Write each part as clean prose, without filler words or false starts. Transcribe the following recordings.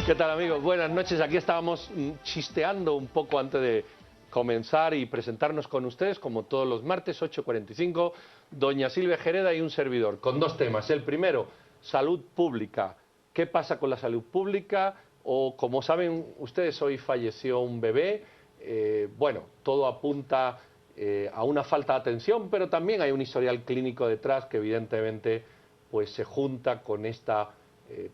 ¿Qué tal, amigos? Buenas noches. Aquí estábamos chisteando un poco antes de comenzar y presentarnos con ustedes, como todos los martes, 8:45, doña Silvia Jereda y un servidor, con dos temas. El primero, salud pública. ¿Qué pasa con la salud pública? O, como saben ustedes, hoy falleció un bebé. Bueno, todo apunta a una falta de atención, pero también hay un historial clínico detrás que evidentemente pues, se junta con esta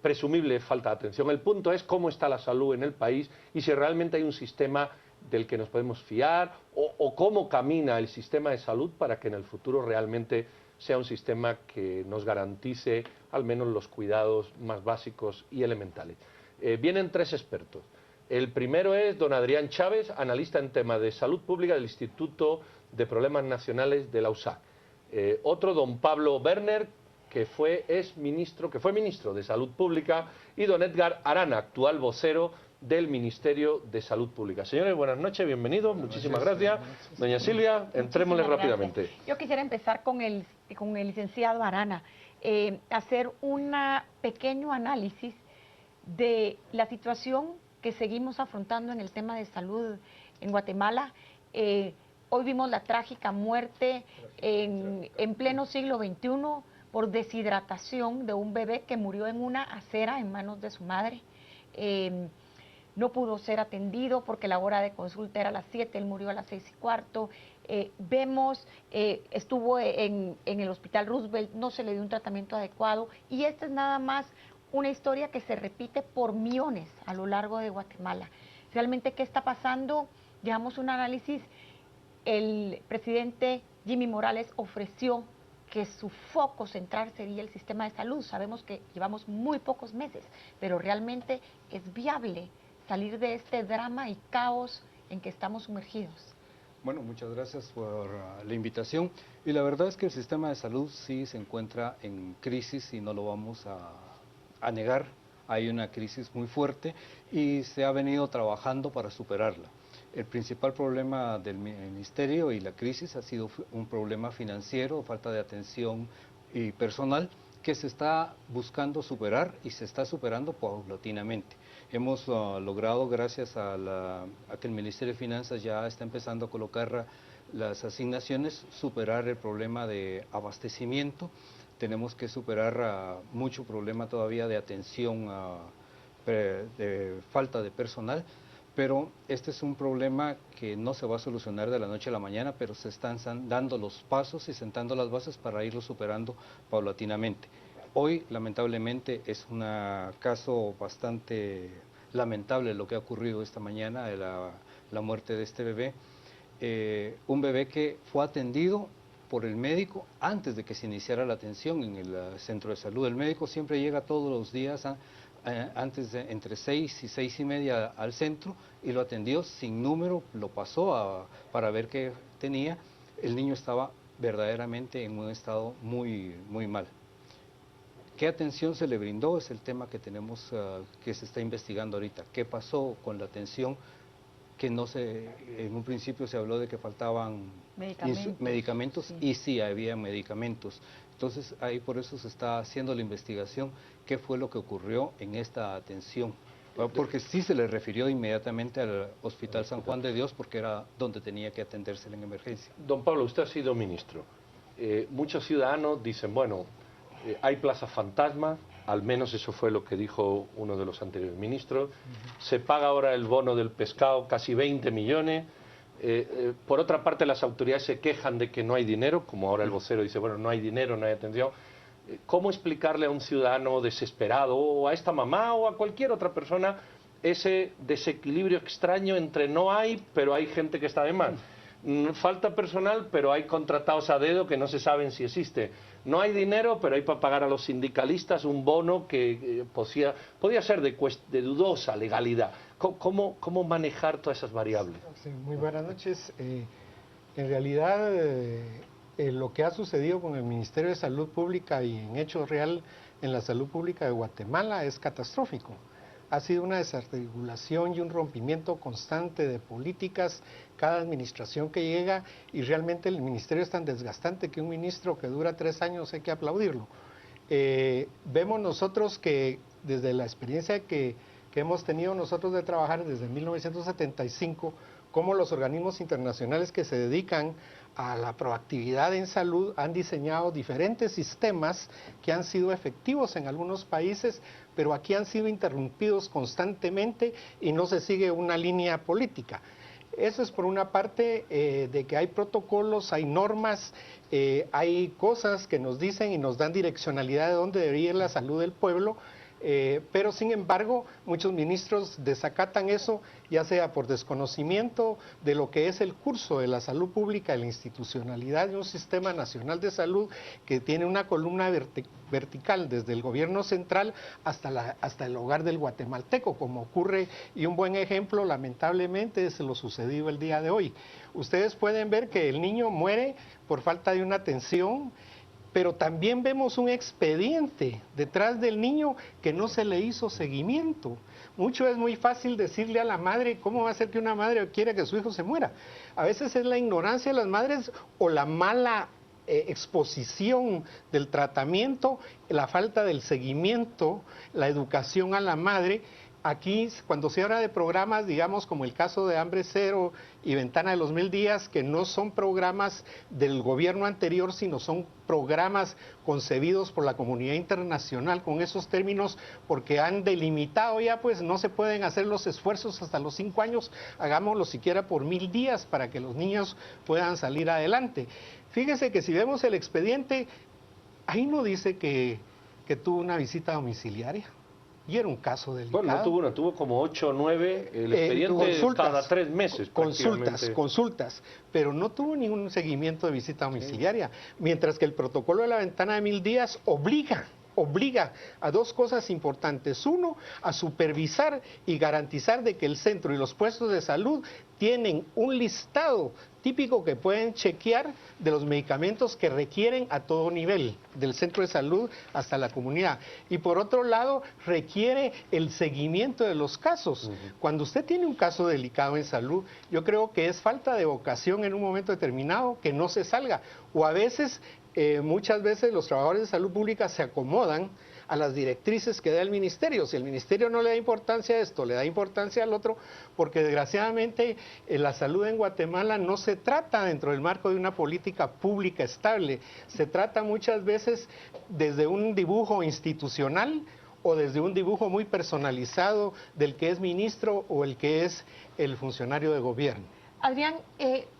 presumible falta de atención. El punto es cómo está la salud en el país y si realmente hay un sistema del que nos podemos fiar o cómo camina el sistema de salud para que en el futuro realmente sea un sistema que nos garantice al menos los cuidados más básicos y elementales. Vienen tres expertos. El primero es don Adrián Chávez, analista en temas de salud pública del Instituto de Problemas Nacionales de la USAC. Otro, don Pablo Werner, que fue ministro de Salud Pública, y don Edgar Arana, actual vocero del Ministerio de Salud Pública. Señores, buenas noches, bienvenidos, muchísimas gracias. Doña Silvia, entrémosle rápidamente. Yo quisiera empezar con el licenciado Arana, hacer un pequeño análisis de la situación que seguimos afrontando en el tema de salud en Guatemala. Hoy vimos la trágica muerte en pleno siglo XXI por deshidratación de un bebé que murió en una acera en manos de su madre. No pudo ser atendido porque la hora de consulta era a las 7, él murió a las 6:15. Estuvo en el hospital Roosevelt, no se le dio un tratamiento adecuado, y esta es nada más una historia que se repite por millones a lo largo de Guatemala. Realmente, ¿qué está pasando? Llevamos un análisis. El presidente Jimmy Morales ofreció que su foco central sería el sistema de salud. Sabemos que llevamos muy pocos meses, pero realmente es viable salir de este drama y caos en que estamos sumergidos. Bueno, muchas gracias por la invitación. Y la verdad es que el sistema de salud sí se encuentra en crisis y no lo vamos a negar. Hay una crisis muy fuerte y se ha venido trabajando para superarla. El principal problema del ministerio y la crisis ha sido un problema financiero, falta de atención y personal, que se está buscando superar y se está superando paulatinamente. Hemos logrado, gracias a que el Ministerio de Finanzas ya está empezando a colocar las asignaciones, superar el problema de abastecimiento. Tenemos que superar mucho problema todavía de atención, de falta de personal. Pero este es un problema que no se va a solucionar de la noche a la mañana, pero se están dando los pasos y sentando las bases para irlo superando paulatinamente. Hoy, lamentablemente, es un caso bastante lamentable lo que ha ocurrido esta mañana, de la muerte de este bebé. Un bebé que fue atendido por el médico antes de que se iniciara la atención en el centro de salud. El médico siempre llega todos los días entre 6 y 6:30 al centro y lo atendió sin número, lo pasó para ver qué tenía. El niño estaba verdaderamente en un estado muy, muy mal. ¿Qué atención se le brindó? Es el tema que tenemos, que se está investigando ahorita. ¿Qué pasó con la atención? Que en un principio se habló de que faltaban medicamentos sí. Y sí había medicamentos. Entonces ahí por eso se está haciendo la investigación, qué fue lo que ocurrió en esta atención. Porque sí se le refirió inmediatamente al Hospital San Juan de Dios porque era donde tenía que atenderse en emergencia. Don Pablo, usted ha sido ministro. Muchos ciudadanos dicen, bueno, hay plazas fantasmas, al menos eso fue lo que dijo uno de los anteriores ministros. Se paga ahora el bono del pescado, casi 20 millones. Por otra parte, las autoridades se quejan de que no hay dinero, como ahora el vocero dice, bueno, no hay dinero, no hay atención. ¿Cómo explicarle a un ciudadano desesperado, o a esta mamá, o a cualquier otra persona, ese desequilibrio extraño entre no hay, pero hay gente que está de más? Falta personal, pero hay contratados a dedo que no se saben si existe. No hay dinero, pero hay para pagar a los sindicalistas un bono que podía ser de dudosa legalidad. ¿Cómo manejar todas esas variables? Sí, muy buenas noches. En realidad, lo que ha sucedido con el Ministerio de Salud Pública y en hecho real en la salud pública de Guatemala es catastrófico. Ha sido una desarticulación y un rompimiento constante de políticas, cada administración que llega, y realmente el ministerio es tan desgastante que un ministro que dura 3 años hay que aplaudirlo. Vemos nosotros que desde la experiencia que que hemos tenido nosotros de trabajar desde 1975, cómo los organismos internacionales que se dedican a la proactividad en salud han diseñado diferentes sistemas que han sido efectivos en algunos países, pero aquí han sido interrumpidos constantemente y no se sigue una línea política. Eso es por una parte de que hay protocolos, hay normas, hay cosas que nos dicen y nos dan direccionalidad de dónde debería ir la salud del pueblo, pero sin embargo muchos ministros desacatan eso, ya sea por desconocimiento de lo que es el curso de la salud pública, de la institucionalidad de un sistema nacional de salud que tiene una columna vertical desde el gobierno central hasta el hogar del guatemalteco, como ocurre, y un buen ejemplo lamentablemente es lo sucedido el día de hoy. Ustedes pueden ver que el niño muere por falta de una atención, pero también vemos un expediente detrás del niño que no se le hizo seguimiento. Mucho es muy fácil decirle a la madre, ¿cómo va a ser que una madre quiera que su hijo se muera? A veces es la ignorancia de las madres o la mala exposición del tratamiento, la falta del seguimiento, la educación a la madre. Aquí, cuando se habla de programas, digamos, como el caso de Hambre Cero y Ventana de los 1000 días, que no son programas del gobierno anterior, sino son programas concebidos por la comunidad internacional con esos términos, porque han delimitado ya, pues no se pueden hacer los esfuerzos hasta los 5 años, hagámoslo siquiera por 1000 días para que los niños puedan salir adelante. Fíjese que si vemos el expediente, ahí no dice que tuvo una visita domiciliaria. Y era un caso delicado. Bueno, no tuvo una, tuvo como 8 o 9, el expediente cada 3 meses. Consultas, pero no tuvo ningún seguimiento de visita domiciliaria. Mientras que el protocolo de la ventana de 1000 días obliga a dos cosas importantes. Uno, a supervisar y garantizar de que el centro y los puestos de salud tienen un listado típico que pueden chequear de los medicamentos que requieren a todo nivel, del centro de salud hasta la comunidad. Y por otro lado, requiere el seguimiento de los casos. Cuando usted tiene un caso delicado en salud, yo creo que es falta de vocación en un momento determinado que no se salga. O a veces, muchas veces los trabajadores de salud pública se acomodan a las directrices que da el ministerio. Si el ministerio no le da importancia a esto, le da importancia al otro, porque desgraciadamente la salud en Guatemala no se trata dentro del marco de una política pública estable, se trata muchas veces desde un dibujo institucional o desde un dibujo muy personalizado del que es ministro o el que es el funcionario de gobierno. Adrián,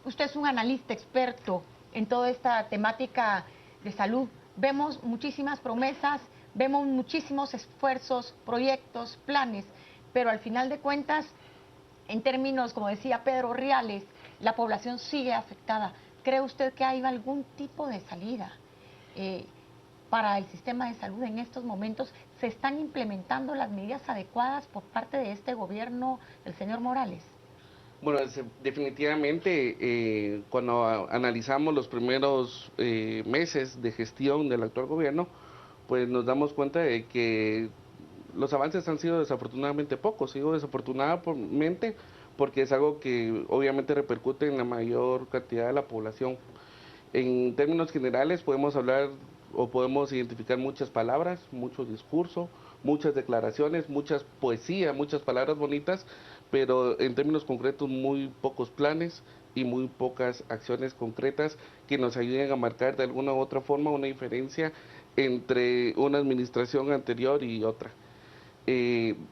usted es un analista experto en toda esta temática de salud. Vemos muchísimas promesas, vemos muchísimos esfuerzos, proyectos, planes, pero al final de cuentas, en términos, como decía Pedro, reales, la población sigue afectada. ¿Cree usted que hay algún tipo de salida para el sistema de salud en estos momentos? ¿Se están implementando las medidas adecuadas por parte de este gobierno del señor Morales? Bueno, definitivamente cuando analizamos los primeros meses de gestión del actual gobierno, pues nos damos cuenta de que los avances han sido desafortunadamente pocos. Digo desafortunadamente porque es algo que obviamente repercute en la mayor cantidad de la población. En términos generales podemos hablar o podemos identificar muchas palabras, mucho discurso, muchas declaraciones, muchas poesías, muchas palabras bonitas, pero en términos concretos muy pocos planes y muy pocas acciones concretas que nos ayuden a marcar de alguna u otra forma una diferencia entre una administración anterior y otra.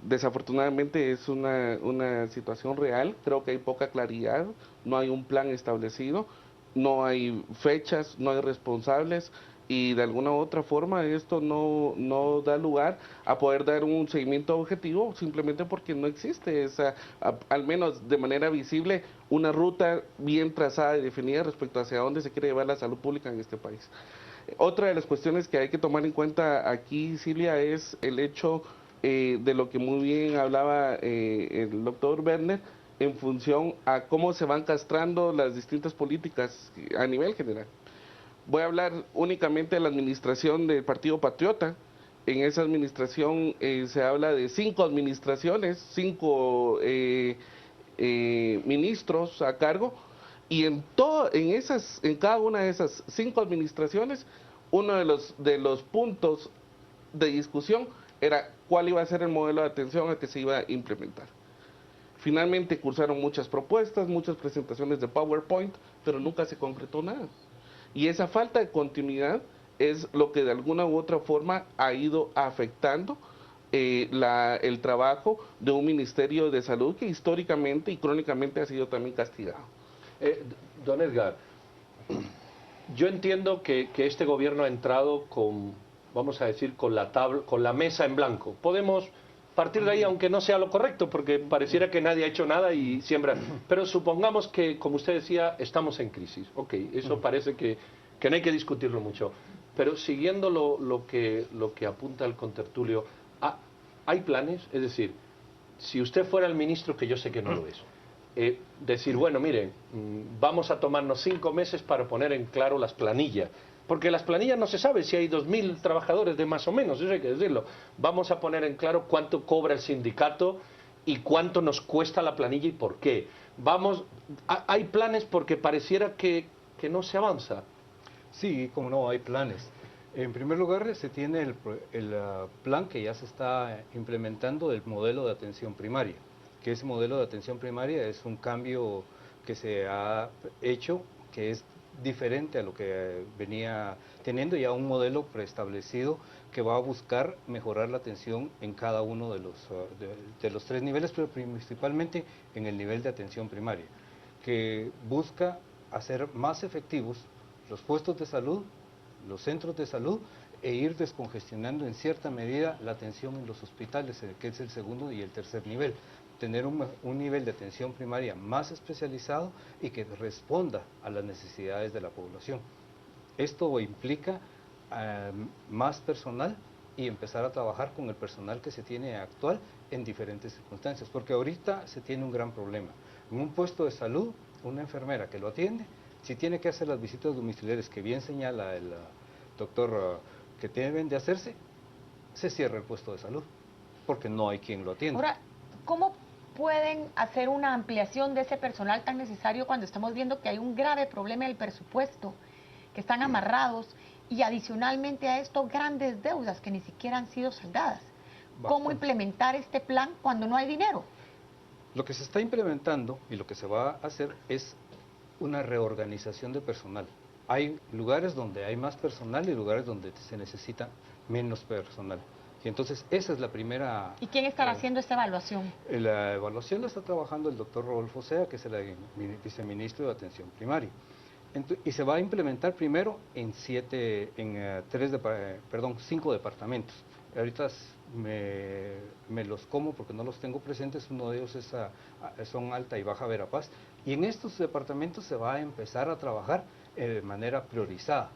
Desafortunadamente es una situación real, creo que hay poca claridad, no hay un plan establecido, no hay fechas, no hay responsables, y de alguna u otra forma esto no da lugar a poder dar un seguimiento objetivo simplemente porque no existe esa, al menos de manera visible, una ruta bien trazada y definida respecto hacia dónde se quiere llevar la salud pública en este país. Otra de las cuestiones que hay que tomar en cuenta aquí, Silvia, es el hecho de lo que muy bien hablaba el doctor Werner en función a cómo se van castrando las distintas políticas a nivel general. Voy a hablar únicamente de la administración del Partido Patriota. En esa administración se habla de 5 administraciones, 5 ministros a cargo, y en cada una de esas 5 administraciones, uno de los puntos de discusión era cuál iba a ser el modelo de atención al que se iba a implementar. Finalmente cursaron muchas propuestas, muchas presentaciones de PowerPoint, pero nunca se concretó nada. Y esa falta de continuidad es lo que de alguna u otra forma ha ido afectando el trabajo de un Ministerio de Salud que históricamente y crónicamente ha sido también castigado. Don Edgar, yo entiendo que este gobierno ha entrado con, vamos a decir, con la mesa en blanco. Podemos partir de ahí, aunque no sea lo correcto, porque pareciera que nadie ha hecho nada y siembra. Pero supongamos que, como usted decía, estamos en crisis. Ok, eso parece que no hay que discutirlo mucho. Pero siguiendo lo que apunta el contertulio, ¿hay planes? Es decir, si usted fuera el ministro, que yo sé que no lo es, decir, bueno, miren, vamos a tomarnos 5 meses para poner en claro las planillas. Porque las planillas no se sabe si hay 2.000 trabajadores de más o menos, eso hay que decirlo. Vamos a poner en claro cuánto cobra el sindicato y cuánto nos cuesta la planilla y por qué. Hay planes porque pareciera que no se avanza. Sí, como no, hay planes. En primer lugar, se tiene el plan que ya se está implementando del modelo de atención primaria, que ese modelo de atención primaria es un cambio que se ha hecho, que es diferente a lo que venía teniendo ya un modelo preestablecido que va a buscar mejorar la atención en cada uno de los 3 niveles, pero principalmente en el nivel de atención primaria, que busca hacer más efectivos los puestos de salud, los centros de salud, e ir descongestionando en cierta medida la atención en los hospitales, que es el segundo y el tercer nivel. Tener un nivel de atención primaria más especializado y que responda a las necesidades de la población. Esto implica más personal y empezar a trabajar con el personal que se tiene actual en diferentes circunstancias, porque ahorita se tiene un gran problema. En un puesto de salud, una enfermera que lo atiende, si tiene que hacer las visitas domiciliares que bien señala el doctor que deben de hacerse, se cierra el puesto de salud, porque no hay quien lo atienda. Ahora, ¿cómo pueden hacer una ampliación de ese personal tan necesario cuando estamos viendo que hay un grave problema del presupuesto, que están amarrados y adicionalmente a esto grandes deudas que ni siquiera han sido saldadas? ¿Cómo implementar este plan cuando no hay dinero? Lo que se está implementando y lo que se va a hacer es una reorganización de personal. Hay lugares donde hay más personal y lugares donde se necesita menos personal. Y entonces esa es la primera... ¿Y quién estará haciendo esta evaluación? La evaluación la está trabajando el doctor Rodolfo Sea, que es el viceministro de Atención Primaria. Y se va a implementar primero en 5 departamentos. Ahorita me los como porque no los tengo presentes, uno de ellos son Alta y Baja Verapaz. Y en estos departamentos se va a empezar a trabajar de manera priorizada.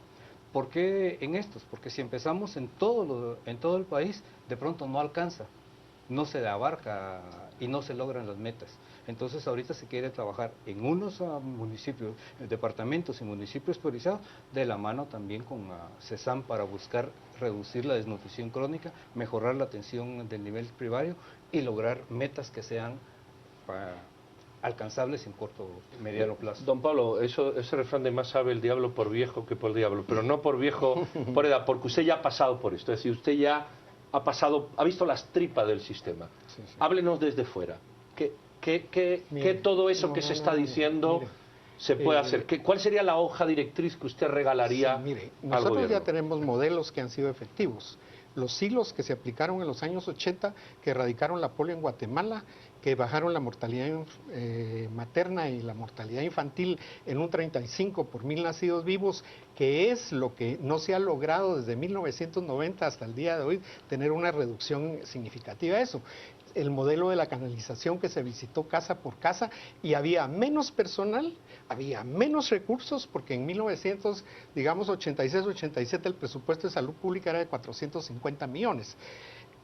¿Por qué en estos? Porque si empezamos en todo el país, de pronto no alcanza, no se abarca y no se logran las metas. Entonces ahorita se quiere trabajar en unos municipios, departamentos y municipios priorizados, de la mano también con CESAM para buscar reducir la desnutrición crónica, mejorar la atención del nivel primario y lograr metas que sean alcanzables en corto y mediano plazo. Don Pablo, ese refrán de más sabe el diablo por viejo que por diablo, pero no por viejo por edad, porque usted ya ha pasado por esto, es decir, usted ya ha visto las tripas del sistema. Sí, sí. Háblenos desde fuera. ¿Qué todo eso que se está diciendo se puede hacer? ¿Cuál sería la hoja directriz que usted regalaría al gobierno? Nosotros ya tenemos modelos que han sido efectivos. Los silos que se aplicaron en los años 80, que erradicaron la polio en Guatemala, que bajaron la mortalidad materna y la mortalidad infantil en un 35 por 1000 nacidos vivos, que es lo que no se ha logrado desde 1990 hasta el día de hoy, tener una reducción significativa de eso. El modelo de la canalización que se visitó casa por casa y había menos personal, había menos recursos, porque en 1986-87 el presupuesto de salud pública era de 450 millones.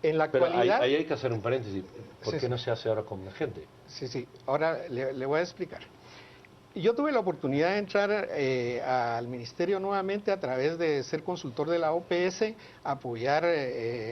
En la actualidad, ahí hay que hacer un paréntesis. ¿Por qué no se hace ahora con la gente? Sí, ahora le voy a explicar. Yo tuve la oportunidad de entrar al ministerio nuevamente a través de ser consultor de la OPS, apoyar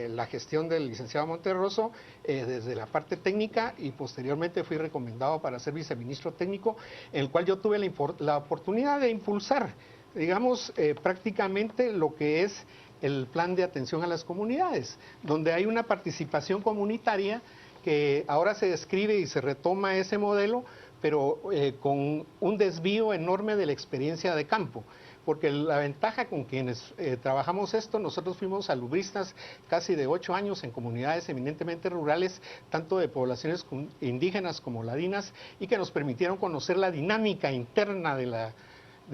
la gestión del licenciado Monterroso desde la parte técnica, y posteriormente fui recomendado para ser viceministro técnico, en el cual yo tuve la oportunidad de impulsar, digamos, prácticamente lo que es el plan de atención a las comunidades, donde hay una participación comunitaria que ahora se describe y se retoma ese modelo, pero con un desvío enorme de la experiencia de campo. Porque la ventaja con quienes trabajamos esto, nosotros fuimos salubristas casi de 8 años en comunidades eminentemente rurales, tanto de poblaciones indígenas como ladinas, y que nos permitieron conocer la dinámica interna de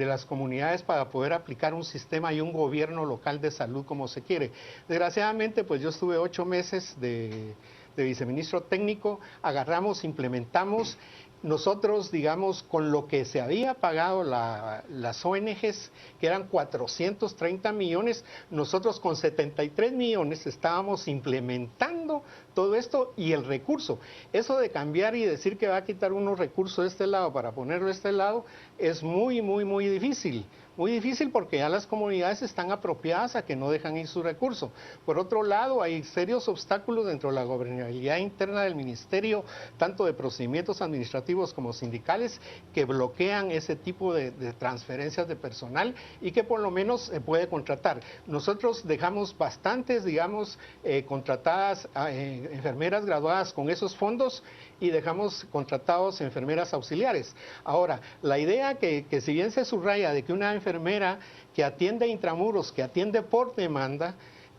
las comunidades para poder aplicar un sistema y un gobierno local de salud como se quiere. Desgraciadamente, pues yo estuve 8 meses de viceministro técnico, agarramos, implementamos. Nosotros, digamos, con lo que se había pagado las ONGs, que eran 430 millones, nosotros con 73 millones estábamos implementando todo esto y el recurso. Eso de cambiar y decir que va a quitar unos recursos de este lado para ponerlo de este lado es muy, muy, muy difícil. Muy difícil porque ya las comunidades están apropiadas a que no dejan ir su recurso. Por otro lado, hay serios obstáculos dentro de la gobernabilidad interna del ministerio, tanto de procedimientos administrativos como sindicales, que bloquean ese tipo de transferencias de personal y que por lo menos se puede contratar. Nosotros dejamos bastantes, digamos, contratadas enfermeras graduadas con esos fondos y dejamos contratados enfermeras auxiliares. Ahora, la idea que si bien se subraya de que una enfermera que atiende intramuros, que atiende por demanda,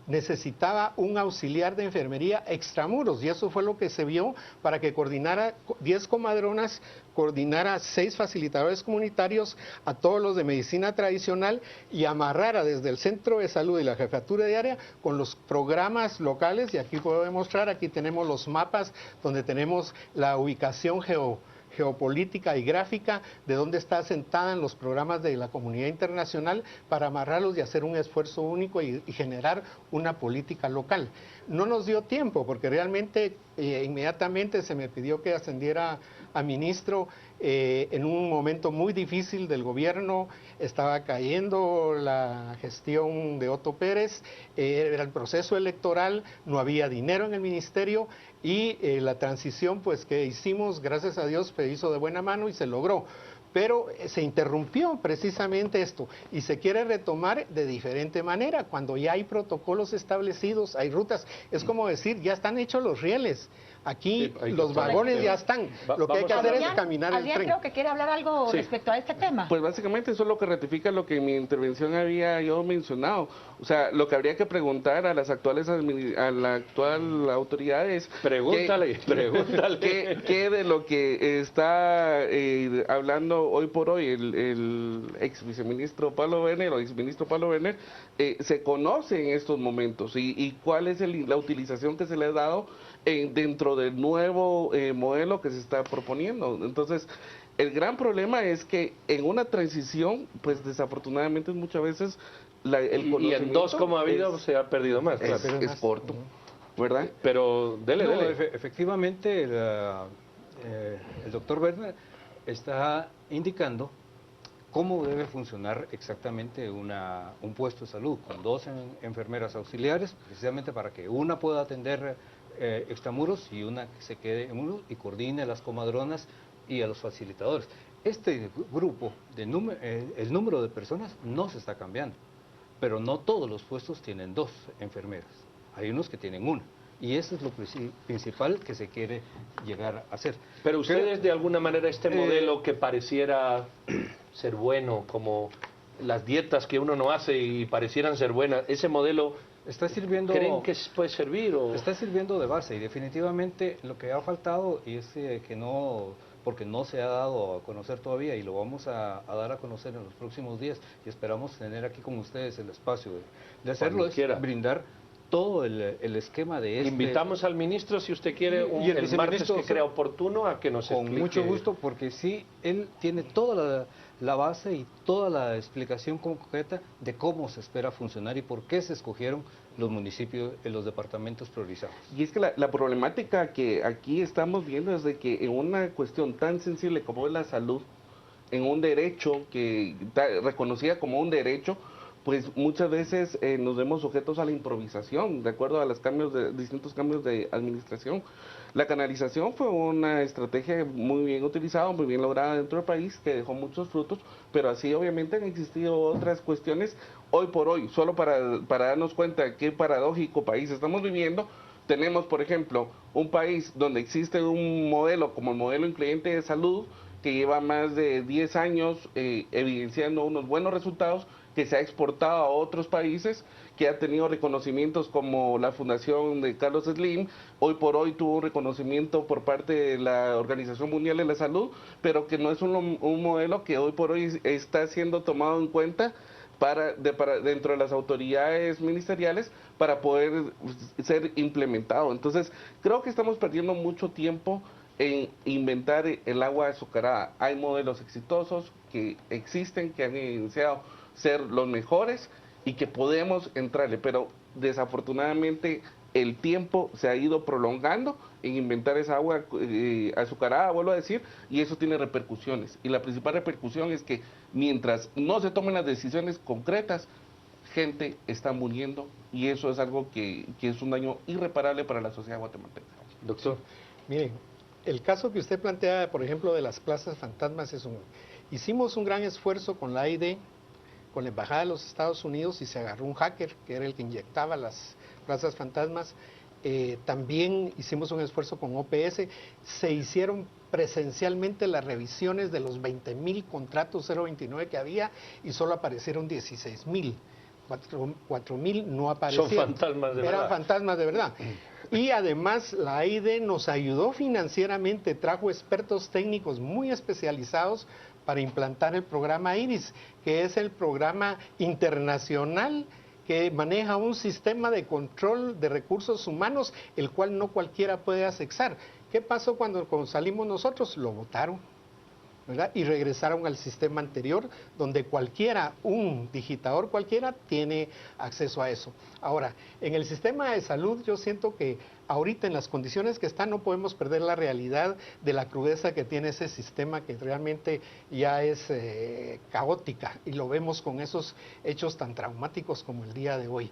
necesitaba un auxiliar de enfermería extramuros, y eso fue lo que se vio para que coordinara 10 comadronas, coordinara 6 facilitadores comunitarios, a todos los de medicina tradicional, y amarrara desde el centro de salud y la jefatura de área con los programas locales. Y aquí puedo demostrar, aquí tenemos los mapas donde tenemos la ubicación geopolítica y gráfica de dónde está asentada en los programas de la comunidad internacional, para amarrarlos y hacer un esfuerzo único y generar una política local. No nos dio tiempo porque realmente inmediatamente se me pidió que ascendiera a ministro en un momento muy difícil del gobierno. Estaba cayendo la gestión de Otto Pérez, era el proceso electoral, no había dinero en el ministerio, y la transición pues que hicimos, gracias a Dios, se hizo de buena mano y se logró. Pero se interrumpió precisamente esto y se quiere retomar de diferente manera, cuando ya hay protocolos establecidos, hay rutas. Es como decir, ya están hechos los rieles. Aquí sí, los vagones ya están. Lo que hay que hacer es caminar el tren. Creo que quiere hablar algo respecto a este tema. Pues básicamente eso es lo que ratifica lo que en mi intervención había yo mencionado. O sea, lo que habría que preguntar a las actuales a la actual autoridad es pregúntale. ¿Qué de lo que está hablando hoy por hoy el ex viceministro Pablo Werner o ex ministro Pablo Werner se conoce en estos momentos, y cuál es la utilización que se le ha dado dentro del nuevo modelo que se está proponiendo? Entonces, el gran problema es que en una transición, pues desafortunadamente muchas veces el conocimiento... Y en 2 como ha habido se ha perdido más. Es corto, ¿verdad? Pero dele. Efectivamente, el doctor Werner está indicando cómo debe funcionar exactamente un puesto de salud, con 2 enfermeras auxiliares, precisamente para que una pueda atender extramuros y una que se quede en muros y coordine a las comadronas y a los facilitadores. Este grupo, el número de personas no se está cambiando, pero no todos los puestos tienen 2 enfermeras, hay unos que tienen 1. Y eso es lo principal que se quiere llegar a hacer. Pero ustedes, de alguna manera, este modelo que pareciera ser bueno, como las dietas que uno no hace y parecieran ser buenas, ese modelo, está sirviendo, ¿creen que puede servir? Está sirviendo de base, y definitivamente lo que ha faltado es que no, porque no se ha dado a conocer todavía, y lo vamos a dar a conocer en los próximos días, y esperamos tener aquí con ustedes el espacio de hacerlo, es brindar todo el esquema de este... Invitamos al ministro, si usted quiere, el martes que crea oportuno, a que nos explique. Con mucho gusto, porque sí, él tiene toda la base y toda la explicación concreta de cómo se espera funcionar y por qué se escogieron los municipios en los departamentos priorizados. Y es que la problemática que aquí estamos viendo es de que en una cuestión tan sensible como es la salud, en un derecho que está reconocida como un derecho, pues muchas veces nos vemos sujetos a la improvisación, de acuerdo a los distintos cambios de administración. La canalización fue una estrategia muy bien utilizada, muy bien lograda dentro del país, que dejó muchos frutos, pero así obviamente han existido otras cuestiones hoy por hoy. Solo para darnos cuenta de qué paradójico país estamos viviendo, tenemos, por ejemplo, un país donde existe un modelo como el modelo incluyente de salud, que lleva más de 10 años evidenciando unos buenos resultados, que se ha exportado a otros países, que ha tenido reconocimientos como la Fundación de Carlos Slim, hoy por hoy tuvo un reconocimiento por parte de la Organización Mundial de la Salud, pero que no es un modelo que hoy por hoy está siendo tomado en cuenta dentro de las autoridades ministeriales para poder ser implementado. Entonces, creo que estamos perdiendo mucho tiempo en inventar el agua azucarada. Hay modelos exitosos que existen, que han evidenciado ser los mejores y que podemos entrarle, pero desafortunadamente el tiempo se ha ido prolongando en inventar esa agua azucarada, vuelvo a decir, y eso tiene repercusiones. Y la principal repercusión es que mientras no se tomen las decisiones concretas, gente está muriendo, y eso es algo que es un daño irreparable para la sociedad guatemalteca. Doctor. Miren, el caso que usted plantea, por ejemplo, de las plazas fantasmas, hicimos un gran esfuerzo con la AID, con la Embajada de los Estados Unidos, y se agarró un hacker, que era el que inyectaba las plazas fantasmas. También hicimos un esfuerzo con OPS, se hicieron presencialmente las revisiones de los 20,000 contratos 029 que había, y solo aparecieron 16,000. 4,000 no aparecieron. Son fantasmas de verdad. Eran fantasmas de verdad. Y además la AID nos ayudó financieramente, trajo expertos técnicos muy especializados para implantar el programa IRIS, que es el programa internacional que maneja un sistema de control de recursos humanos, el cual no cualquiera puede accesar. ¿Qué pasó cuando salimos nosotros? Lo votaron, ¿verdad? Y regresaron al sistema anterior, donde cualquiera, un digitador cualquiera, tiene acceso a eso. Ahora, en el sistema de salud, yo siento que ahorita en las condiciones que están no podemos perder la realidad de la crudeza que tiene ese sistema, que realmente ya es caótica, y lo vemos con esos hechos tan traumáticos como el día de hoy.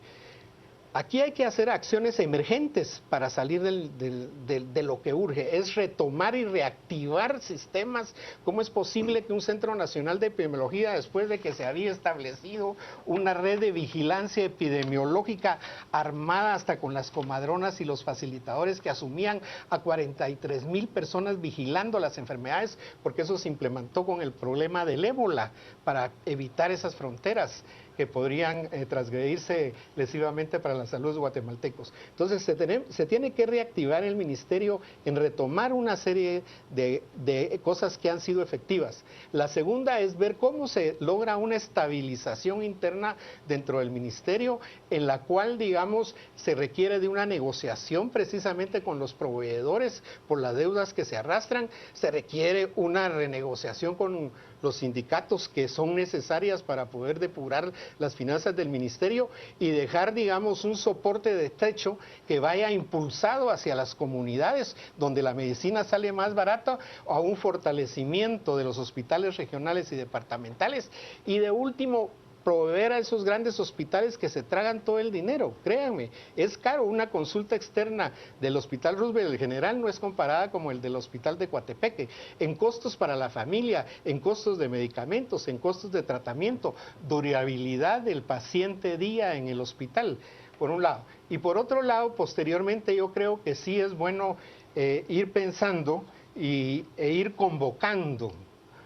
Aquí hay que hacer acciones emergentes para salir de lo que urge, es retomar y reactivar sistemas. ¿Cómo es posible que un Centro Nacional de Epidemiología, después de que se había establecido una red de vigilancia epidemiológica armada hasta con las comadronas y los facilitadores que asumían a 43,000 personas vigilando las enfermedades, porque eso se implementó con el problema del ébola para evitar esas fronteras que podrían transgredirse lesivamente para la salud de guatemaltecos? Entonces se tiene que reactivar el ministerio en retomar una serie de cosas que han sido efectivas. La segunda es ver cómo se logra una estabilización interna dentro del ministerio, en la cual, digamos, se requiere de una negociación precisamente con los proveedores por las deudas que se arrastran, se requiere una renegociación con los sindicatos que son necesarias para poder depurar las finanzas del ministerio y dejar, digamos, un soporte de techo que vaya impulsado hacia las comunidades donde la medicina sale más barata, a un fortalecimiento de los hospitales regionales y departamentales, y de último, proveer a esos grandes hospitales que se tragan todo el dinero. Créanme, es caro. Una consulta externa del Hospital Roosevelt General no es comparada como el del Hospital de Coatepeque, en costos para la familia, en costos de medicamentos, en costos de tratamiento, durabilidad del paciente día en el hospital, por un lado. Y por otro lado, posteriormente, yo creo que sí es bueno ir pensando e ir convocando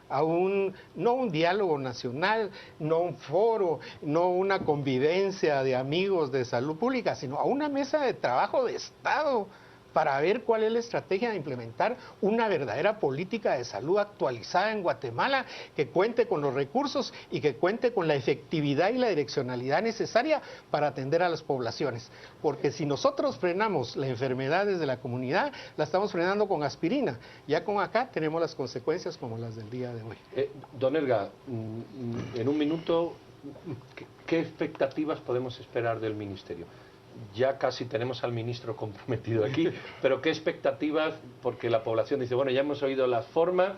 a no un diálogo nacional, no un foro, no una convivencia de amigos de salud pública, sino a una mesa de trabajo de Estado para ver cuál es la estrategia de implementar una verdadera política de salud actualizada en Guatemala, que cuente con los recursos y que cuente con la efectividad y la direccionalidad necesaria para atender a las poblaciones. Porque si nosotros frenamos la enfermedad desde la comunidad, la estamos frenando con aspirina. Ya con acá tenemos las consecuencias como las del día de hoy. Don Elga, en un minuto, ¿qué expectativas podemos esperar del Ministerio? Ya casi tenemos al ministro comprometido aquí, pero ¿qué expectativas? Porque la población dice, bueno, ya hemos oído la forma,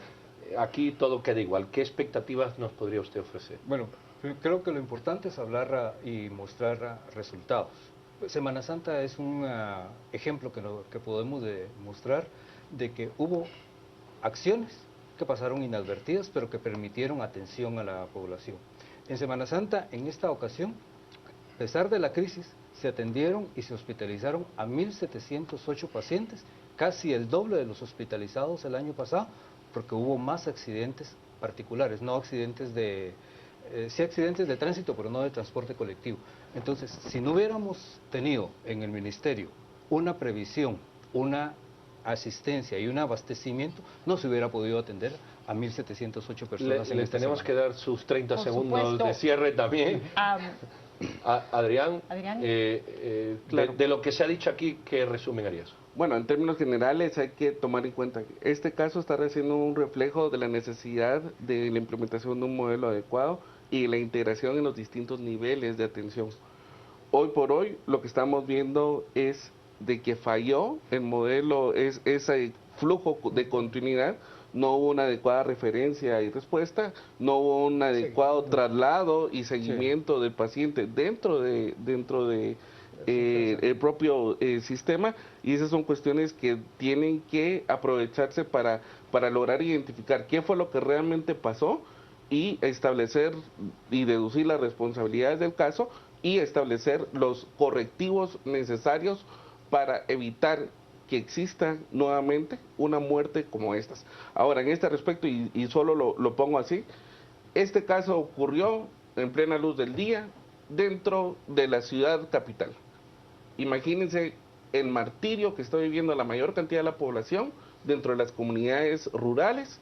aquí todo queda igual. ¿Qué expectativas nos podría usted ofrecer? Bueno, Creo que lo importante es hablar y mostrar resultados. Semana Santa es un ejemplo que podemos mostrar de que hubo acciones que pasaron inadvertidas, pero que permitieron atención a la población. En Semana Santa, en esta ocasión, a pesar de la crisis, se atendieron y se hospitalizaron a 1.708 pacientes, casi el doble de los hospitalizados el año pasado, porque hubo más accidentes particulares, no accidentes sí accidentes de tránsito, pero no de transporte colectivo. Entonces, si no hubiéramos tenido en el Ministerio una previsión, una asistencia y un abastecimiento, no se hubiera podido atender a 1.708 personas en Le esta tenemos semana. que dar sus 30 Por segundos supuesto. de cierre también. Adrián, Adrián. Claro. de lo que se ha dicho aquí, ¿qué resumen harías? Bueno, en términos generales hay que tomar en cuenta que este caso está siendo un reflejo de la necesidad de la implementación de un modelo adecuado y la integración en los distintos niveles de atención. Hoy por hoy lo que estamos viendo es de que falló el modelo, ese flujo de continuidad, no hubo una adecuada referencia y respuesta, no hubo un adecuado traslado y seguimiento del paciente dentro de el propio sistema, y esas son cuestiones que tienen que aprovecharse para lograr identificar qué fue lo que realmente pasó y establecer y deducir las responsabilidades del caso y establecer los correctivos necesarios para evitar que exista nuevamente una muerte como estas. Ahora, en este respecto, y solo lo pongo así, este caso ocurrió en plena luz del día dentro de la ciudad capital. Imagínense el martirio que está viviendo la mayor cantidad de la población dentro de las comunidades rurales,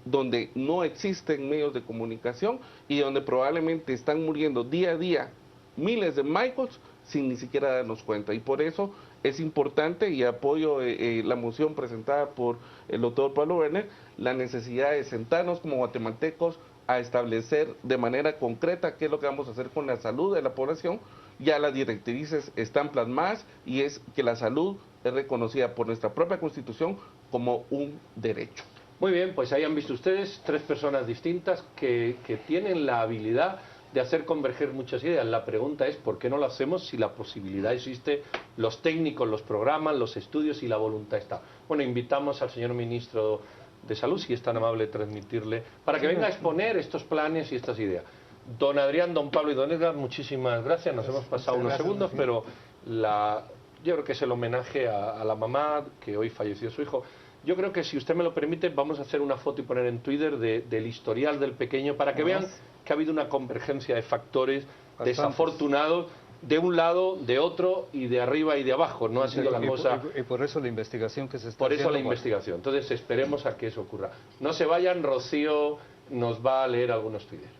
donde no existen medios de comunicación y donde probablemente están muriendo día a día miles de Michaels sin ni siquiera darnos cuenta. Y por eso es importante, y apoyo la moción presentada por el doctor Pablo Werner, la necesidad de sentarnos como guatemaltecos a establecer de manera concreta qué es lo que vamos a hacer con la salud de la población. Ya las directrices están plasmadas y es que la salud es reconocida por nuestra propia Constitución como un derecho. Muy bien, pues ahí han visto ustedes 3 personas distintas que tienen la habilidad de hacer converger muchas ideas. La pregunta es, ¿por qué no lo hacemos si la posibilidad existe, los técnicos, los programas, los estudios y la voluntad está? Bueno, invitamos al señor ministro de Salud, si es tan amable transmitirle, para que venga a exponer estos planes y estas ideas. Don Adrián, don Pablo y don Edgar, muchísimas gracias. Nos hemos pasado unos segundos, pero yo creo que es el homenaje a la mamá, que hoy falleció su hijo. Yo creo que, si usted me lo permite, vamos a hacer una foto y poner en Twitter del historial del pequeño para que vean que ha habido una convergencia de factores desafortunados de un lado, de otro y de arriba y de abajo. No ha sido la cosa... Y por eso la investigación que se está Por eso haciendo, la investigación. Entonces esperemos a que eso ocurra. No se vayan, Rocío nos va a leer algunos Twitter.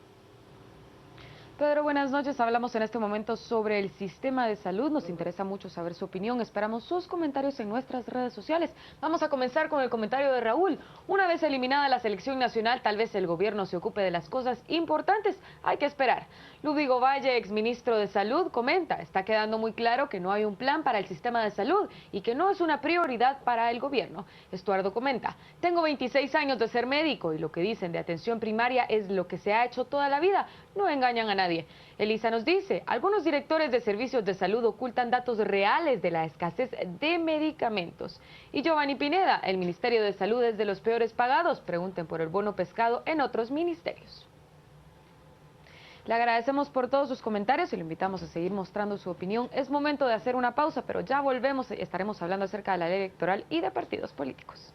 Pedro, buenas noches. Hablamos en este momento sobre el sistema de salud. Nos interesa mucho saber su opinión. Esperamos sus comentarios en nuestras redes sociales. Vamos a comenzar con el comentario de Raúl. Una vez eliminada la selección nacional, tal vez el gobierno se ocupe de las cosas importantes. Hay que esperar. Ludvigo Valle, exministro de Salud, comenta: está quedando muy claro que no hay un plan para el sistema de salud y que no es una prioridad para el gobierno. Estuardo comenta: tengo 26 años de ser médico y lo que dicen de atención primaria es lo que se ha hecho toda la vida. No engañan a nadie. Elisa nos dice: algunos directores de servicios de salud ocultan datos reales de la escasez de medicamentos. Y Giovanni Pineda: el Ministerio de Salud es de los peores pagados. Pregunten por el bono pescado en otros ministerios. Le agradecemos por todos sus comentarios y lo invitamos a seguir mostrando su opinión. Es momento de hacer una pausa, pero ya volvemos y estaremos hablando acerca de la ley electoral y de partidos políticos.